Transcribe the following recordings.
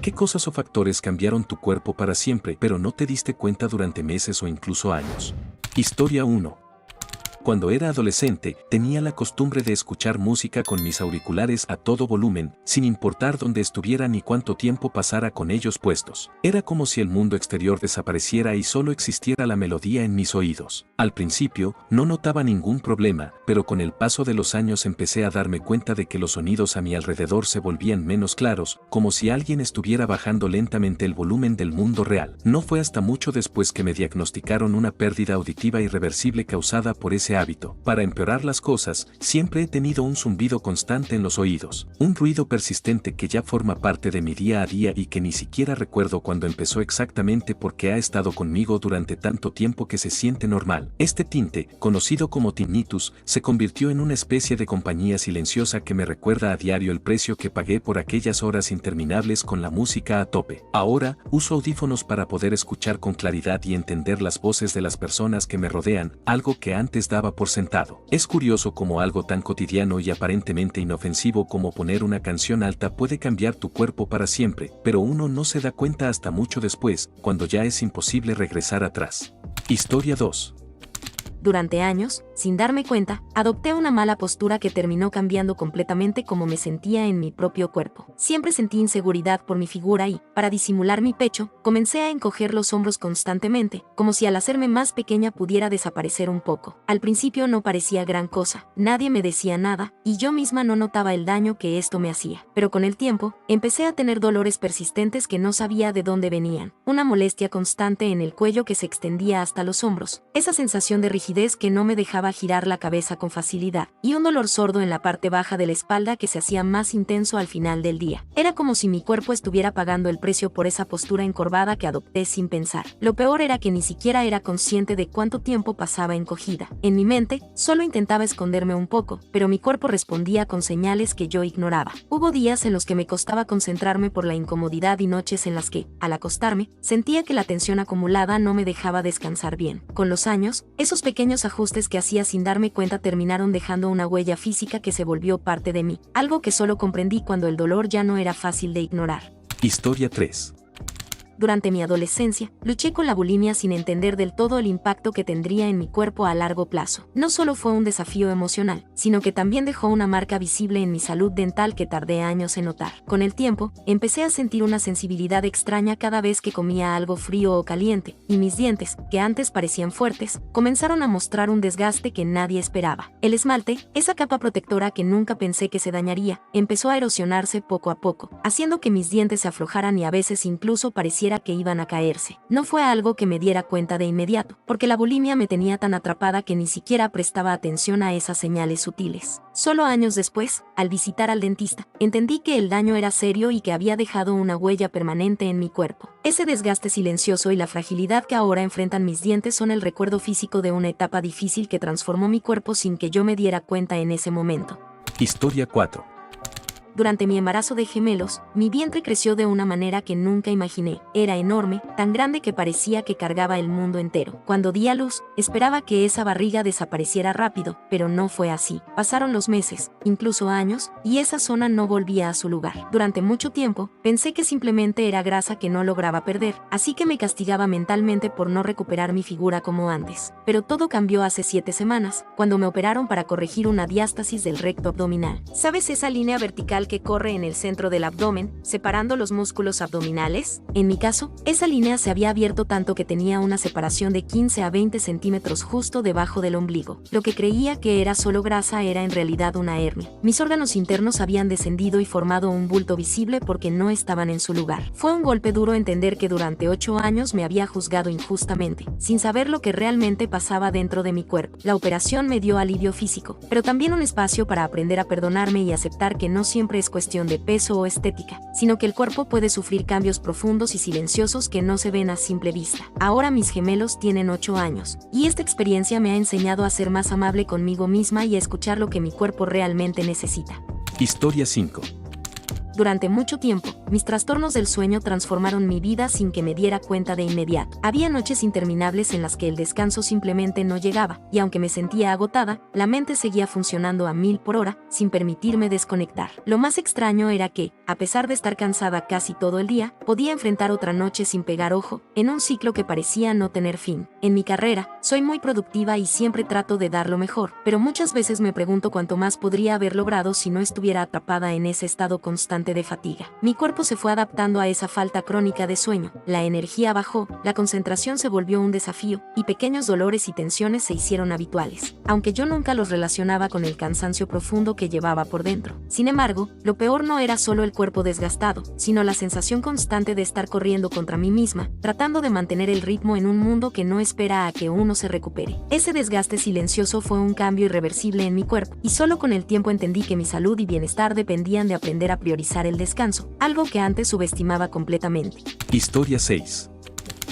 ¿Qué cosas o factores cambiaron tu cuerpo para siempre pero no te diste cuenta durante meses o incluso años? Historia 1. Cuando era adolescente, tenía la costumbre de escuchar música con mis auriculares a todo volumen, sin importar dónde estuviera ni cuánto tiempo pasara con ellos puestos. Era como si el mundo exterior desapareciera y solo existiera la melodía en mis oídos. Al principio, no notaba ningún problema, pero con el paso de los años empecé a darme cuenta de que los sonidos a mi alrededor se volvían menos claros, como si alguien estuviera bajando lentamente el volumen del mundo real. No fue hasta mucho después que me diagnosticaron una pérdida auditiva irreversible causada por ese hábito. Para empeorar las cosas, siempre he tenido un zumbido constante en los oídos, un ruido persistente que ya forma parte de mi día a día y que ni siquiera recuerdo cuándo empezó exactamente porque ha estado conmigo durante tanto tiempo que se siente normal. Este tinte, conocido como tinnitus, se convirtió en una especie de compañía silenciosa que me recuerda a diario el precio que pagué por aquellas horas interminables con la música a tope. Ahora, uso audífonos para poder escuchar con claridad y entender las voces de las personas que me rodean, algo que antes daba por sentado. Es curioso cómo algo tan cotidiano y aparentemente inofensivo como poner una canción alta puede cambiar tu cuerpo para siempre, pero uno no se da cuenta hasta mucho después, cuando ya es imposible regresar atrás. Historia 2. Durante años, sin darme cuenta, adopté una mala postura que terminó cambiando completamente cómo me sentía en mi propio cuerpo. Siempre sentí inseguridad por mi figura y, para disimular mi pecho, comencé a encoger los hombros constantemente, como si al hacerme más pequeña pudiera desaparecer un poco. Al principio no parecía gran cosa, nadie me decía nada, y yo misma no notaba el daño que esto me hacía. Pero con el tiempo, empecé a tener dolores persistentes que no sabía de dónde venían, una molestia constante en el cuello que se extendía hasta los hombros, esa sensación de rigidez que no me dejaba girar la cabeza con facilidad, y un dolor sordo en la parte baja de la espalda que se hacía más intenso al final del día. Era como si mi cuerpo estuviera pagando el precio por esa postura encorvada que adopté sin pensar. Lo peor era que ni siquiera era consciente de cuánto tiempo pasaba encogida. En mi mente, solo intentaba esconderme un poco, pero mi cuerpo respondía con señales que yo ignoraba. Hubo días en los que me costaba concentrarme por la incomodidad y noches en las que, al acostarme, sentía que la tensión acumulada no me dejaba descansar bien. Con los años, esos pequeños ajustes que hacía sin darme cuenta terminaron dejando una huella física que se volvió parte de mí, algo que solo comprendí cuando el dolor ya no era fácil de ignorar. Historia 3. Durante mi adolescencia, luché con la bulimia sin entender del todo el impacto que tendría en mi cuerpo a largo plazo. No solo fue un desafío emocional, sino que también dejó una marca visible en mi salud dental que tardé años en notar. Con el tiempo, empecé a sentir una sensibilidad extraña cada vez que comía algo frío o caliente, y mis dientes, que antes parecían fuertes, comenzaron a mostrar un desgaste que nadie esperaba. El esmalte, esa capa protectora que nunca pensé que se dañaría, empezó a erosionarse poco a poco, haciendo que mis dientes se aflojaran y a veces incluso parecía que iban a caerse. No fue algo que me diera cuenta de inmediato, porque la bulimia me tenía tan atrapada que ni siquiera prestaba atención a esas señales sutiles. Solo años después, al visitar al dentista, entendí que el daño era serio y que había dejado una huella permanente en mi cuerpo. Ese desgaste silencioso y la fragilidad que ahora enfrentan mis dientes son el recuerdo físico de una etapa difícil que transformó mi cuerpo sin que yo me diera cuenta en ese momento. Historia 4. Durante mi embarazo de gemelos, mi vientre creció de una manera que nunca imaginé. Era enorme, tan grande que parecía que cargaba el mundo entero. Cuando di a luz, esperaba que esa barriga desapareciera rápido, pero no fue así. Pasaron los meses, incluso años, y esa zona no volvía a su lugar. Durante mucho tiempo, pensé que simplemente era grasa que no lograba perder, así que me castigaba mentalmente por no recuperar mi figura como antes. Pero todo cambió hace 7 semanas, cuando me operaron para corregir una diástasis del recto abdominal. ¿Sabes esa línea vertical que corre en el centro del abdomen, separando los músculos abdominales? En mi caso, esa línea se había abierto tanto que tenía una separación de 15 a 20 centímetros justo debajo del ombligo. Lo que creía que era solo grasa era en realidad una hernia. Mis órganos internos habían descendido y formado un bulto visible porque no estaban en su lugar. Fue un golpe duro entender que durante 8 años me había juzgado injustamente, sin saber lo que realmente pasaba dentro de mi cuerpo. La operación me dio alivio físico, pero también un espacio para aprender a perdonarme y aceptar que no siempre es cuestión de peso o estética, sino que el cuerpo puede sufrir cambios profundos y silenciosos que no se ven a simple vista. Ahora mis gemelos tienen 8 años, y esta experiencia me ha enseñado a ser más amable conmigo misma y a escuchar lo que mi cuerpo realmente necesita. Historia 5. Durante mucho tiempo, mis trastornos del sueño transformaron mi vida sin que me diera cuenta de inmediato. Había noches interminables en las que el descanso simplemente no llegaba, y aunque me sentía agotada, la mente seguía funcionando a 1000 por hora, sin permitirme desconectar. Lo más extraño era que, a pesar de estar cansada casi todo el día, podía enfrentar otra noche sin pegar ojo, en un ciclo que parecía no tener fin. En mi carrera, soy muy productiva y siempre trato de dar lo mejor, pero muchas veces me pregunto cuánto más podría haber logrado si no estuviera atrapada en ese estado constante de fatiga. Mi cuerpo se fue adaptando a esa falta crónica de sueño, la energía bajó, la concentración se volvió un desafío, y pequeños dolores y tensiones se hicieron habituales, aunque yo nunca los relacionaba con el cansancio profundo que llevaba por dentro. Sin embargo, lo peor no era solo el cuerpo desgastado, sino la sensación constante de estar corriendo contra mí misma, tratando de mantener el ritmo en un mundo que no espera a que uno se recupere. Ese desgaste silencioso fue un cambio irreversible en mi cuerpo, y solo con el tiempo entendí que mi salud y bienestar dependían de aprender a priorizar el descanso, algo que antes subestimaba completamente. Historia 6.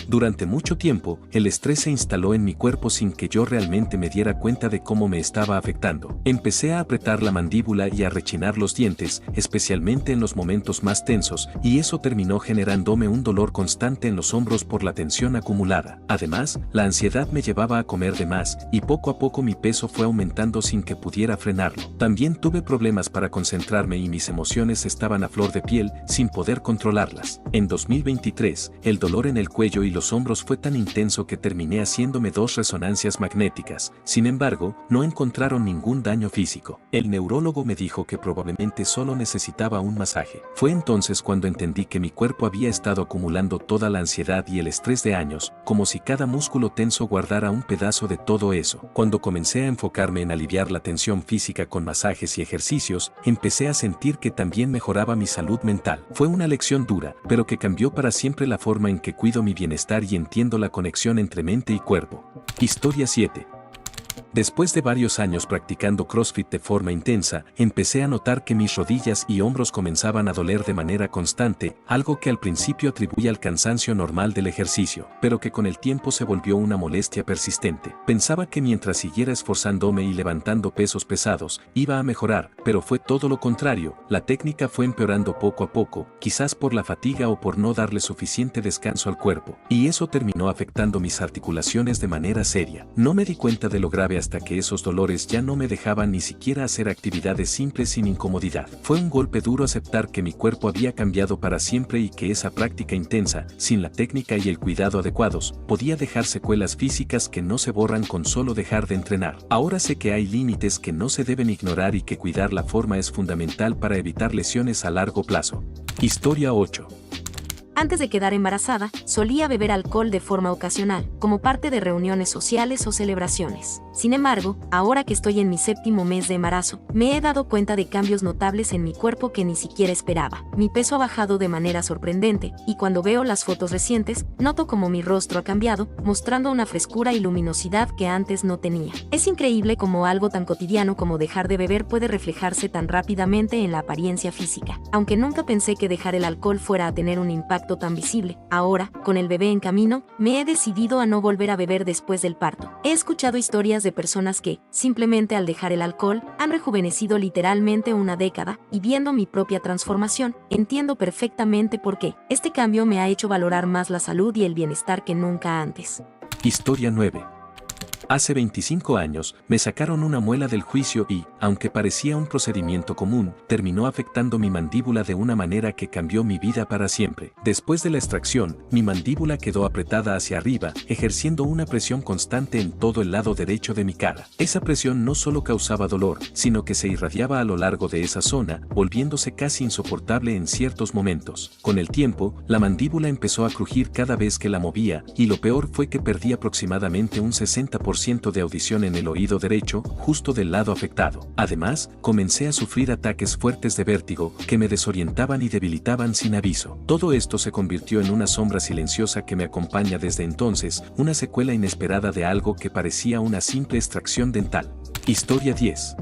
Durante mucho tiempo, el estrés se instaló en mi cuerpo sin que yo realmente me diera cuenta de cómo me estaba afectando. Empecé a apretar la mandíbula y a rechinar los dientes, especialmente en los momentos más tensos, y eso terminó generándome un dolor constante en los hombros por la tensión acumulada. Además, la ansiedad me llevaba a comer de más, y poco a poco mi peso fue aumentando sin que pudiera frenarlo. También tuve problemas para concentrarme y mis emociones estaban a flor de piel, sin poder controlarlas. En 2023, el dolor en el cuello y los hombros fue tan intenso que terminé haciéndome 2 resonancias magnéticas. Sin embargo, no encontraron ningún daño físico. El neurólogo me dijo que probablemente solo necesitaba un masaje. Fue entonces cuando entendí que mi cuerpo había estado acumulando toda la ansiedad y el estrés de años, como si cada músculo tenso guardara un pedazo de todo eso. Cuando comencé a enfocarme en aliviar la tensión física con masajes y ejercicios, empecé a sentir que también mejoraba mi salud mental. Fue una lección dura, pero que cambió para siempre la forma en que cuido mi bienestar y entiendo la conexión entre mente y cuerpo. Historia 7. Después de varios años practicando CrossFit de forma intensa, empecé a notar que mis rodillas y hombros comenzaban a doler de manera constante, algo que al principio atribuí al cansancio normal del ejercicio, pero que con el tiempo se volvió una molestia persistente. Pensaba que mientras siguiera esforzándome y levantando pesos pesados, iba a mejorar, pero fue todo lo contrario. La técnica fue empeorando poco a poco, quizás por la fatiga o por no darle suficiente descanso al cuerpo, y eso terminó afectando mis articulaciones de manera seria. No me di cuenta de lo grave hasta que esos dolores ya no me dejaban ni siquiera hacer actividades simples sin incomodidad. Fue un golpe duro aceptar que mi cuerpo había cambiado para siempre y que esa práctica intensa, sin la técnica y el cuidado adecuados, podía dejar secuelas físicas que no se borran con solo dejar de entrenar. Ahora sé que hay límites que no se deben ignorar y que cuidar la forma es fundamental para evitar lesiones a largo plazo. Historia 8. Antes de quedar embarazada, solía beber alcohol de forma ocasional, como parte de reuniones sociales o celebraciones. Sin embargo, ahora que estoy en mi 7º mes de embarazo, me he dado cuenta de cambios notables en mi cuerpo que ni siquiera esperaba. Mi peso ha bajado de manera sorprendente, y cuando veo las fotos recientes, noto como mi rostro ha cambiado, mostrando una frescura y luminosidad que antes no tenía. Es increíble cómo algo tan cotidiano como dejar de beber puede reflejarse tan rápidamente en la apariencia física. Aunque nunca pensé que dejar el alcohol fuera a tener un impacto tan visible, ahora, con el bebé en camino, me he decidido a no volver a beber después del parto. He escuchado historias de personas que, simplemente al dejar el alcohol, han rejuvenecido literalmente una década, y viendo mi propia transformación, entiendo perfectamente por qué. Este cambio me ha hecho valorar más la salud y el bienestar que nunca antes. Historia 9. Hace 25 años, me sacaron una muela del juicio y, aunque parecía un procedimiento común, terminó afectando mi mandíbula de una manera que cambió mi vida para siempre. Después de la extracción, mi mandíbula quedó apretada hacia arriba, ejerciendo una presión constante en todo el lado derecho de mi cara. Esa presión no solo causaba dolor, sino que se irradiaba a lo largo de esa zona, volviéndose casi insoportable en ciertos momentos. Con el tiempo, la mandíbula empezó a crujir cada vez que la movía, y lo peor fue que perdí aproximadamente un 60% de audición en el oído derecho, justo del lado afectado. Además, comencé a sufrir ataques fuertes de vértigo, que me desorientaban y debilitaban sin aviso. Todo esto se convirtió en una sombra silenciosa que me acompaña desde entonces, una secuela inesperada de algo que parecía una simple extracción dental. Historia 10.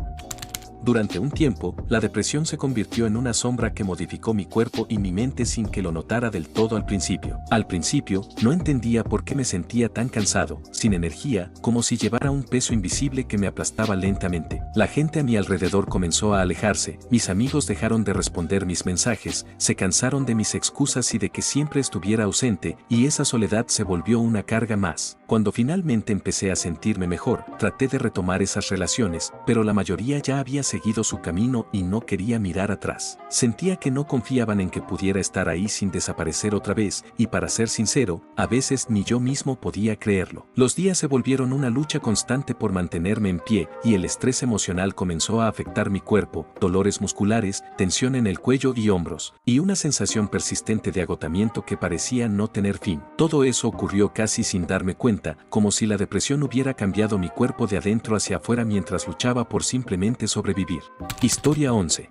Durante un tiempo, la depresión se convirtió en una sombra que modificó mi cuerpo y mi mente sin que lo notara del todo al principio. Al principio, no entendía por qué me sentía tan cansado, sin energía, como si llevara un peso invisible que me aplastaba lentamente. La gente a mi alrededor comenzó a alejarse, mis amigos dejaron de responder mis mensajes, se cansaron de mis excusas y de que siempre estuviera ausente, y esa soledad se volvió una carga más. Cuando finalmente empecé a sentirme mejor, traté de retomar esas relaciones, pero la mayoría ya había seguido su camino y no quería mirar atrás. Sentía que no confiaban en que pudiera estar ahí sin desaparecer otra vez, y para ser sincero, a veces ni yo mismo podía creerlo. Los días se volvieron una lucha constante por mantenerme en pie, y el estrés emocional comenzó a afectar mi cuerpo, dolores musculares, tensión en el cuello y hombros, y una sensación persistente de agotamiento que parecía no tener fin. Todo eso ocurrió casi sin darme cuenta, como si la depresión hubiera cambiado mi cuerpo de adentro hacia afuera mientras luchaba por simplemente sobrevivir. Historia 11.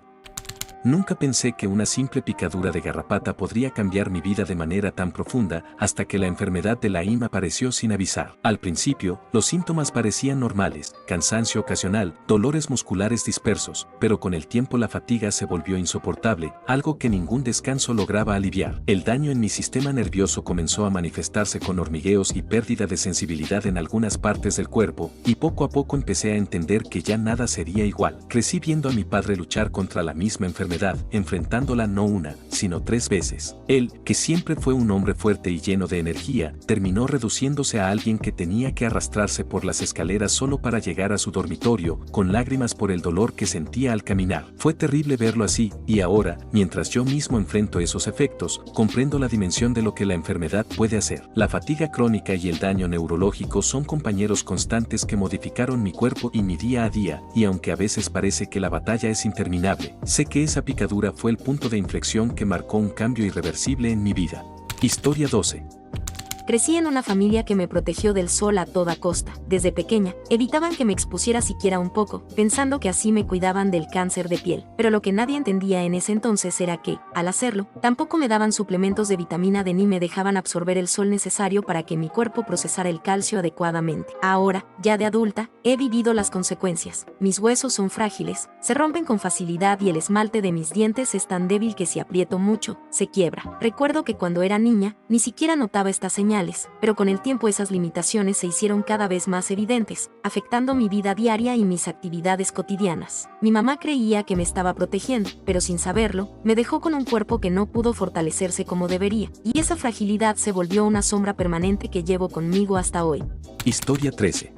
Nunca pensé que una simple picadura de garrapata podría cambiar mi vida de manera tan profunda hasta que la enfermedad de Lyme apareció sin avisar. Al principio, los síntomas parecían normales, cansancio ocasional, dolores musculares dispersos, pero con el tiempo la fatiga se volvió insoportable, algo que ningún descanso lograba aliviar. El daño en mi sistema nervioso comenzó a manifestarse con hormigueos y pérdida de sensibilidad en algunas partes del cuerpo, y poco a poco empecé a entender que ya nada sería igual. Crecí viendo a mi padre luchar contra la misma enfermedad, enfrentándola no una, sino 3 veces. Él, que siempre fue un hombre fuerte y lleno de energía, terminó reduciéndose a alguien que tenía que arrastrarse por las escaleras solo para llegar a su dormitorio, con lágrimas por el dolor que sentía al caminar. Fue terrible verlo así, y ahora, mientras yo mismo enfrento esos efectos, comprendo la dimensión de lo que la enfermedad puede hacer. La fatiga crónica y el daño neurológico son compañeros constantes que modificaron mi cuerpo y mi día a día, y aunque a veces parece que la batalla es interminable, sé que esa picadura fue el punto de inflexión que marcó un cambio irreversible en mi vida. Historia 12. Crecí en una familia que me protegió del sol a toda costa. Desde pequeña, evitaban que me expusiera siquiera un poco, pensando que así me cuidaban del cáncer de piel. Pero lo que nadie entendía en ese entonces era que, al hacerlo, tampoco me daban suplementos de vitamina D ni me dejaban absorber el sol necesario para que mi cuerpo procesara el calcio adecuadamente. Ahora, ya de adulta, he vivido las consecuencias. Mis huesos son frágiles, se rompen con facilidad y el esmalte de mis dientes es tan débil que si aprieto mucho, se quiebra. Recuerdo que cuando era niña, ni siquiera notaba estas señales, pero con el tiempo esas limitaciones se hicieron cada vez más evidentes, afectando mi vida diaria y mis actividades cotidianas. Mi mamá creía que me estaba protegiendo, pero sin saberlo, me dejó con un cuerpo que no pudo fortalecerse como debería, y esa fragilidad se volvió una sombra permanente que llevo conmigo hasta hoy. Historia 13.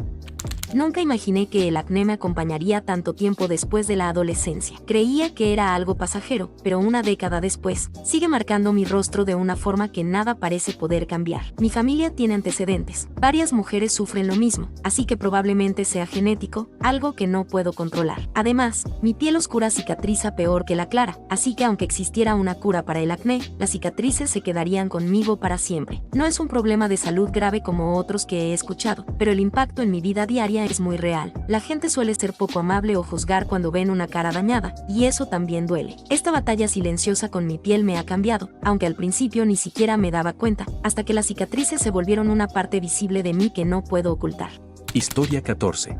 Nunca imaginé que el acné me acompañaría tanto tiempo después de la adolescencia. Creía que era algo pasajero, pero una década después, sigue marcando mi rostro de una forma que nada parece poder cambiar. Mi familia tiene antecedentes. Varias mujeres sufren lo mismo, así que probablemente sea genético, algo que no puedo controlar. Además, mi piel oscura cicatriza peor que la clara, así que aunque existiera una cura para el acné, las cicatrices se quedarían conmigo para siempre. No es un problema de salud grave como otros que he escuchado, pero el impacto en mi vida diaria es muy real. La gente suele ser poco amable o juzgar cuando ven una cara dañada, y eso también duele. Esta batalla silenciosa con mi piel me ha cambiado, aunque al principio ni siquiera me daba cuenta, hasta que las cicatrices se volvieron una parte visible de mí que no puedo ocultar. Historia 14.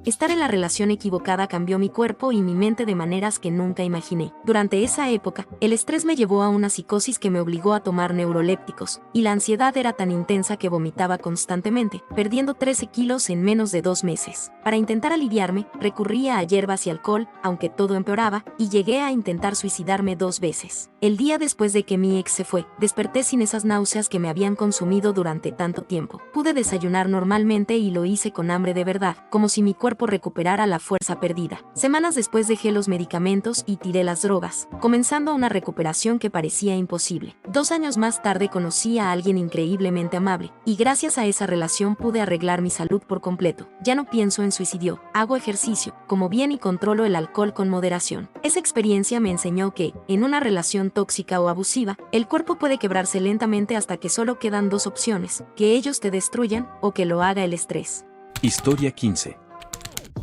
Estar en la relación equivocada cambió mi cuerpo y mi mente de maneras que nunca imaginé. Durante esa época, el estrés me llevó a una psicosis que me obligó a tomar neurolépticos, y la ansiedad era tan intensa que vomitaba constantemente, perdiendo 13 kilos en menos de 2 meses. Para intentar aliviarme, recurría a hierbas y alcohol, aunque todo empeoraba, y llegué a intentar suicidarme 2 veces. El día después de que mi ex se fue, desperté sin esas náuseas que me habían consumido durante tanto tiempo. Pude desayunar normalmente y lo hice con hambre de verdad, como si mi cuerpo recuperara la fuerza perdida. Semanas después dejé los medicamentos y tiré las drogas, comenzando una recuperación que parecía imposible. 2 años más tarde conocí a alguien increíblemente amable, y gracias a esa relación pude arreglar mi salud por completo. Ya no pienso en suicidio, hago ejercicio, como bien y controlo el alcohol con moderación. Esa experiencia me enseñó que, en una relación tóxica o abusiva, el cuerpo puede quebrarse lentamente hasta que solo quedan 2 opciones, que ellos te destruyan o que lo haga el estrés. Historia 15.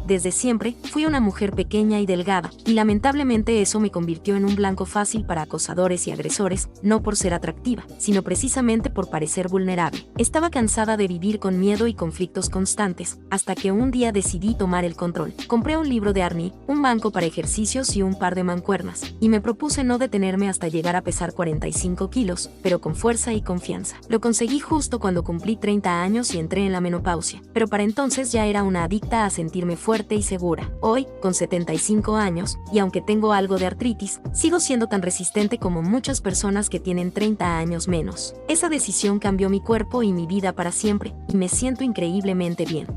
Desde siempre, fui una mujer pequeña y delgada, y lamentablemente eso me convirtió en un blanco fácil para acosadores y agresores, no por ser atractiva, sino precisamente por parecer vulnerable. Estaba cansada de vivir con miedo y conflictos constantes, hasta que un día decidí tomar el control. Compré un libro de Arnie, un banco para ejercicios y un par de mancuernas, y me propuse no detenerme hasta llegar a pesar 45 kilos, pero con fuerza y confianza. Lo conseguí justo cuando cumplí 30 años y entré en la menopausia, pero para entonces ya era una adicta a sentirme fuerte y segura. Hoy, con 75 años, y aunque tengo algo de artritis, sigo siendo tan resistente como muchas personas que tienen 30 años menos. Esa decisión cambió mi cuerpo y mi vida para siempre, y me siento increíblemente bien.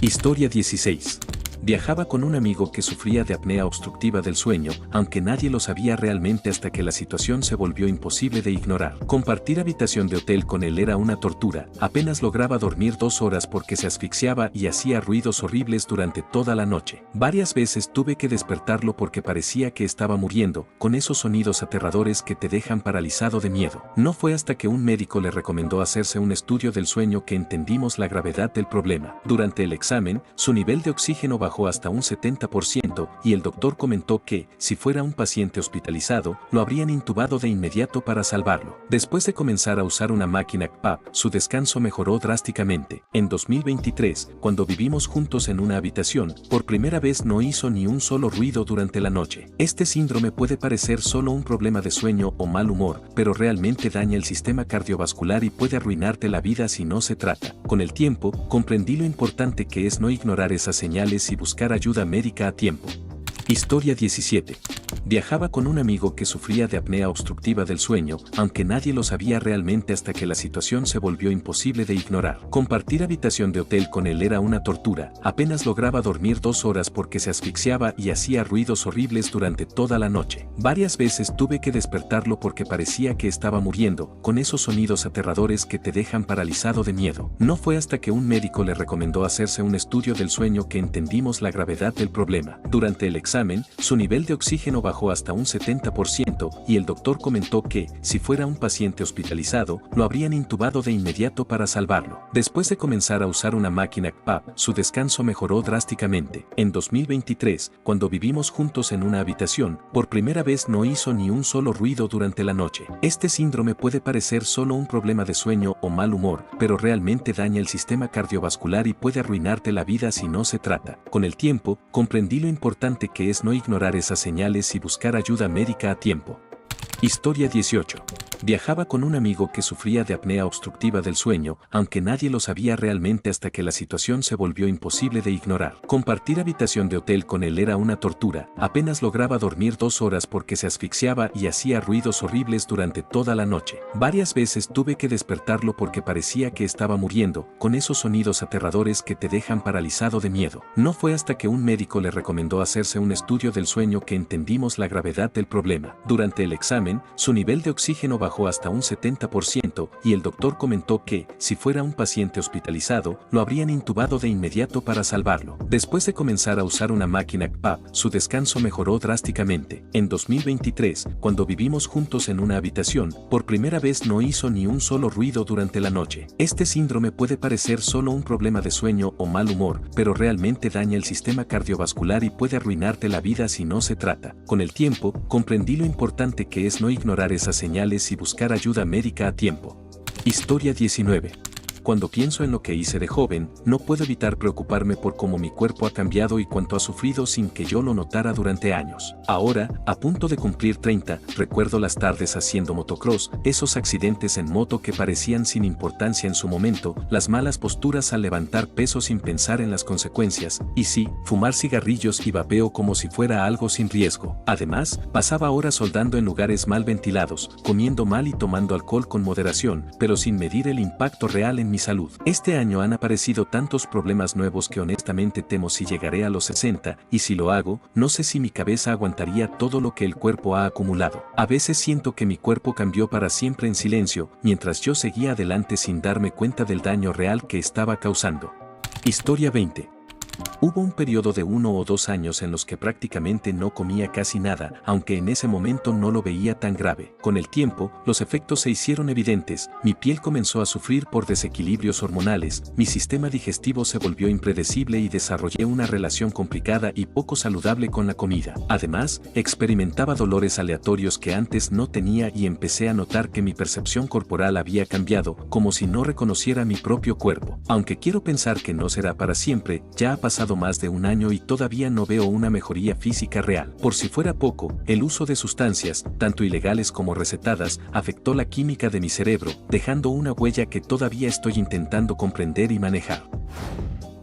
Historia 16. Viajaba con un amigo que sufría de apnea obstructiva del sueño, aunque nadie lo sabía realmente hasta que la situación se volvió imposible de ignorar. Compartir habitación de hotel con él era una tortura, apenas lograba dormir 2 horas porque se asfixiaba y hacía ruidos horribles durante toda la noche. Varias veces tuve que despertarlo porque parecía que estaba muriendo, con esos sonidos aterradores que te dejan paralizado de miedo. No fue hasta que un médico le recomendó hacerse un estudio del sueño que entendimos la gravedad del problema. Durante el examen, su nivel de oxígeno bajó hasta un 70% y el doctor comentó que, si fuera un paciente hospitalizado, lo habrían intubado de inmediato para salvarlo. Después de comenzar a usar una máquina CPAP, su descanso mejoró drásticamente. En 2023, cuando vivimos juntos en una habitación, por primera vez no hizo ni un solo ruido durante la noche. Este síndrome puede parecer solo un problema de sueño o mal humor, pero realmente daña el sistema cardiovascular y puede arruinarte la vida si no se trata. Con el tiempo, comprendí lo importante que es no ignorar esas señales y buscar ayuda médica a tiempo. Historia 17. Viajaba con un amigo que sufría de apnea obstructiva del sueño, aunque nadie lo sabía realmente hasta que la situación se volvió imposible de ignorar. Compartir habitación de hotel con él era una tortura, apenas lograba dormir 2 horas porque se asfixiaba y hacía ruidos horribles durante toda la noche. Varias veces tuve que despertarlo porque parecía que estaba muriendo, con esos sonidos aterradores que te dejan paralizado de miedo. No fue hasta que un médico le recomendó hacerse un estudio del sueño que entendimos la gravedad del problema. Durante el examen, su nivel de oxígeno bajó hasta un 70% y el doctor comentó que, si fuera un paciente hospitalizado, lo habrían intubado de inmediato para salvarlo. Después de comenzar a usar una máquina CPAP, su descanso mejoró drásticamente. En 2023, cuando vivimos juntos en una habitación, por primera vez no hizo ni un solo ruido durante la noche. Este síndrome puede parecer solo un problema de sueño o mal humor, pero realmente daña el sistema cardiovascular y puede arruinarte la vida si no se trata. Con el tiempo, comprendí lo importante que es no ignorar esas señales y buscar ayuda médica a tiempo. Historia 18. Viajaba con un amigo que sufría de apnea obstructiva del sueño, aunque nadie lo sabía realmente hasta que la situación se volvió imposible de ignorar. Compartir habitación de hotel con él era una tortura, apenas lograba dormir 2 horas porque se asfixiaba y hacía ruidos horribles durante toda la noche. Varias veces tuve que despertarlo porque parecía que estaba muriendo, con esos sonidos aterradores que te dejan paralizado de miedo. No fue hasta que un médico le recomendó hacerse un estudio del sueño que entendimos la gravedad del problema. Durante el examen, su nivel de oxígeno bajó hasta un 70% y el doctor comentó que, si fuera un paciente hospitalizado, lo habrían intubado de inmediato para salvarlo. Después de comenzar a usar una máquina CPAP, su descanso mejoró drásticamente. En 2023, cuando vivimos juntos en una habitación, por primera vez no hizo ni un solo ruido durante la noche. Este síndrome puede parecer solo un problema de sueño o mal humor, pero realmente daña el sistema cardiovascular y puede arruinarte la vida si no se trata. Con el tiempo, comprendí lo importante que es no ignorar esas señales y buscar ayuda médica a tiempo. Historia 19. Cuando pienso en lo que hice de joven, no puedo evitar preocuparme por cómo mi cuerpo ha cambiado y cuánto ha sufrido sin que yo lo notara durante años. Ahora, a punto de cumplir 30, recuerdo las tardes haciendo motocross, esos accidentes en moto que parecían sin importancia en su momento, las malas posturas al levantar peso sin pensar en las consecuencias, y sí, fumar cigarrillos y vapeo como si fuera algo sin riesgo. Además, pasaba horas soldando en lugares mal ventilados, comiendo mal y tomando alcohol con moderación, pero sin medir el impacto real en mi salud. Este año han aparecido tantos problemas nuevos que honestamente temo si llegaré a los 60, y si lo hago, no sé si mi cabeza aguantaría todo lo que el cuerpo ha acumulado. A veces siento que mi cuerpo cambió para siempre en silencio, mientras yo seguía adelante sin darme cuenta del daño real que estaba causando. Historia 20. Hubo un periodo de 1 o 2 años en los que prácticamente no comía casi nada, aunque en ese momento no lo veía tan grave. Con el tiempo, los efectos se hicieron evidentes, mi piel comenzó a sufrir por desequilibrios hormonales, mi sistema digestivo se volvió impredecible y desarrollé una relación complicada y poco saludable con la comida. Además, experimentaba dolores aleatorios que antes no tenía y empecé a notar que mi percepción corporal había cambiado, como si no reconociera mi propio cuerpo. Aunque quiero pensar que no será para siempre, ya ha pasado más de un año y todavía no veo una mejoría física real. Por si fuera poco, el uso de sustancias, tanto ilegales como recetadas, afectó la química de mi cerebro, dejando una huella que todavía estoy intentando comprender y manejar.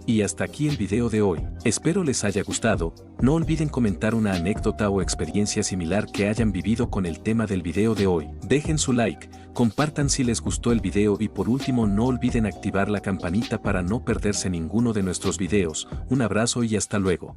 Y hasta aquí el video de hoy. Espero les haya gustado. No olviden comentar una anécdota o experiencia similar que hayan vivido con el tema del video de hoy. Dejen su like, compartan si les gustó el video y por último no olviden activar la campanita para no perderse ninguno de nuestros videos. Un abrazo y hasta luego.